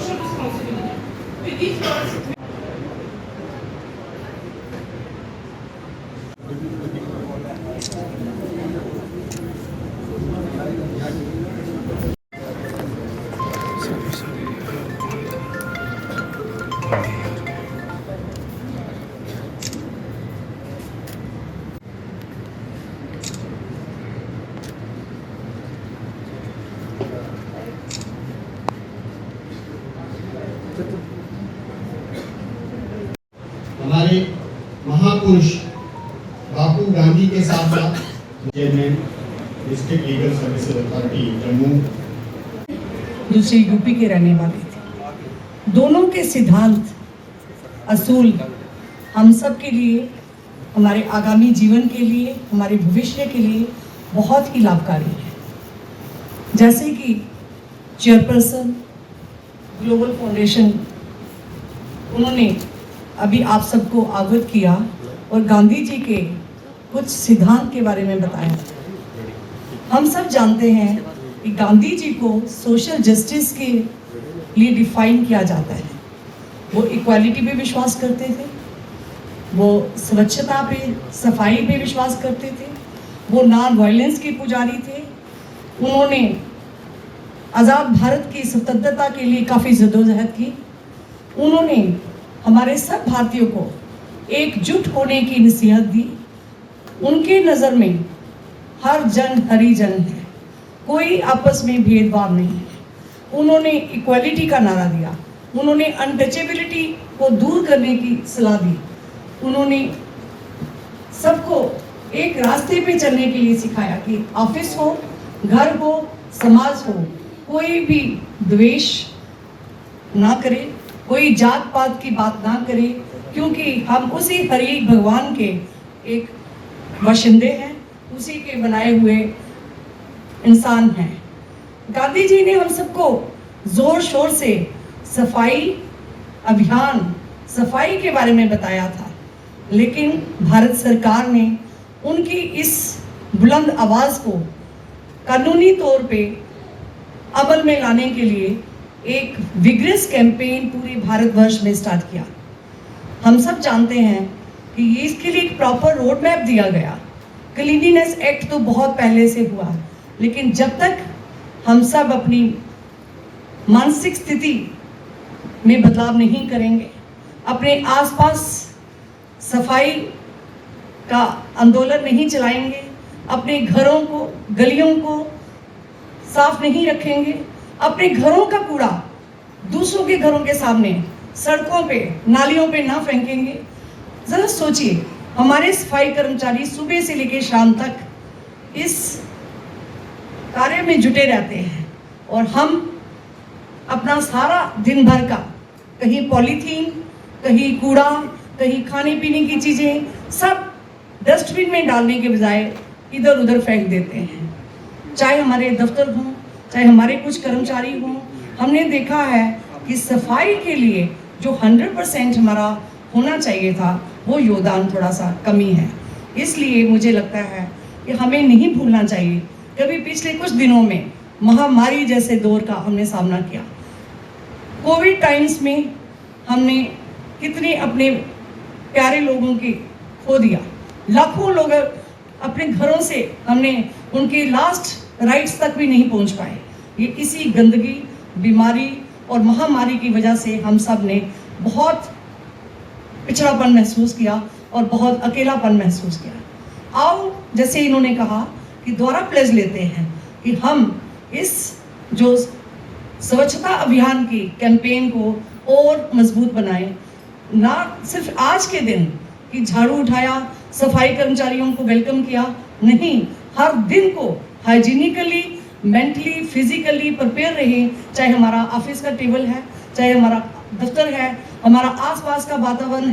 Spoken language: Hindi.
social responsibility. With these words, हमारे महापुरुष बापू गांधी के साथ साथ chairman district legal services authority Jammu, दूसरे यूपी के रहने वाले थे। दोनों के सिद्धांत असूल हम सब के लिए, हमारे आगामी जीवन के लिए, हमारे भविष्य के लिए बहुत ही लाभकारी है। जैसे कि चेयरपर्सन ग्लोबल फाउंडेशन, उन्होंने अभी आप सबको अवगत किया और गांधी जी के कुछ सिद्धांत के बारे में बताया। हम सब जानते हैं कि गांधी जी को सोशल जस्टिस के लिए डिफाइन किया जाता है। वो इक्वालिटी पे विश्वास करते थे, वो स्वच्छता पे, सफाई पे विश्वास करते थे, वो नॉन वायलेंस के पुजारी थे। उन्होंने आज़ाद भारत की स्वतंत्रता के लिए काफ़ी जद्दोजहद की। उन्होंने हमारे सब भारतीयों को एकजुट होने की नसीहत दी। उनके नज़र में हर जन हरिजन है, कोई आपस में भेदभाव नहीं है। उन्होंने इक्वालिटी का नारा दिया, उन्होंने अनटचेबिलिटी को दूर करने की सलाह दी। उन्होंने सबको एक रास्ते पे चलने के लिए सिखाया कि ऑफिस हो, घर हो, समाज हो, कोई भी द्वेष ना करे, कोई जात पात की बात ना करे, क्योंकि हम उसी हरि भगवान के एक बाशिंदे हैं, उसी के बनाए हुए इंसान हैं। गांधी जी ने हम सबको जोर शोर से सफाई अभियान, सफाई के बारे में बताया था, लेकिन भारत सरकार ने उनकी इस बुलंद आवाज़ को कानूनी तौर पे अमल में लाने के लिए एक विग्रेस कैंपेन पूरे भारतवर्ष में स्टार्ट किया। हम सब जानते हैं कि ये इसके लिए एक प्रॉपर रोड मैप दिया गया। क्लीनिनेस एक्ट तो बहुत पहले से हुआ, लेकिन जब तक हम सब अपनी मानसिक स्थिति में बदलाव नहीं करेंगे, अपने आसपास सफाई का आंदोलन नहीं चलाएंगे, अपने घरों को, गलियों को साफ नहीं रखेंगे, अपने घरों का कूड़ा दूसरों के घरों के सामने, सड़कों पे, नालियों पे ना फेंकेंगे। ज़रा सोचिए, हमारे सफाई कर्मचारी सुबह से लेकर शाम तक इस कार्य में जुटे रहते हैं और हम अपना सारा दिन भर का कहीं पॉलीथीन, कहीं कूड़ा, कहीं खाने पीने की चीज़ें सब डस्टबिन में डालने के बजाय इधर उधर फेंक देते हैं। चाहे हमारे दफ्तर हों, चाहे हमारे कुछ कर्मचारी हों, हमने देखा है कि सफाई के लिए जो 100% हमारा होना चाहिए था, वो योगदान थोड़ा सा कमी है। इसलिए मुझे लगता है कि हमें नहीं भूलना चाहिए, कभी पिछले कुछ दिनों में महामारी जैसे दौर का हमने सामना किया। कोविड टाइम्स में हमने कितने अपने प्यारे लोगों की खो दिया, लाखों लोग अपने घरों से हमने उनके लास्ट राइट्स तक भी नहीं पहुंच पाए। ये इसी गंदगी, बीमारी और महामारी की वजह से हम सब ने बहुत पिछड़ापन महसूस किया और बहुत अकेलापन महसूस किया। आओ, जैसे इन्होंने कहा कि दोबारा प्लेज लेते हैं कि हम इस जो स्वच्छता अभियान की कैंपेन को और मजबूत बनाएं। ना सिर्फ आज के दिन कि झाड़ू उठाया, सफाई कर्मचारियों को वेलकम किया, नहीं, हर दिन को हाइजीनिकली, मेंटली, फिजिकली प्रिपेयर रहे। चाहे हमारा ऑफिस का टेबल है, चाहे हमारा दफ्तर है, हमारा आसपास का वातावरण है।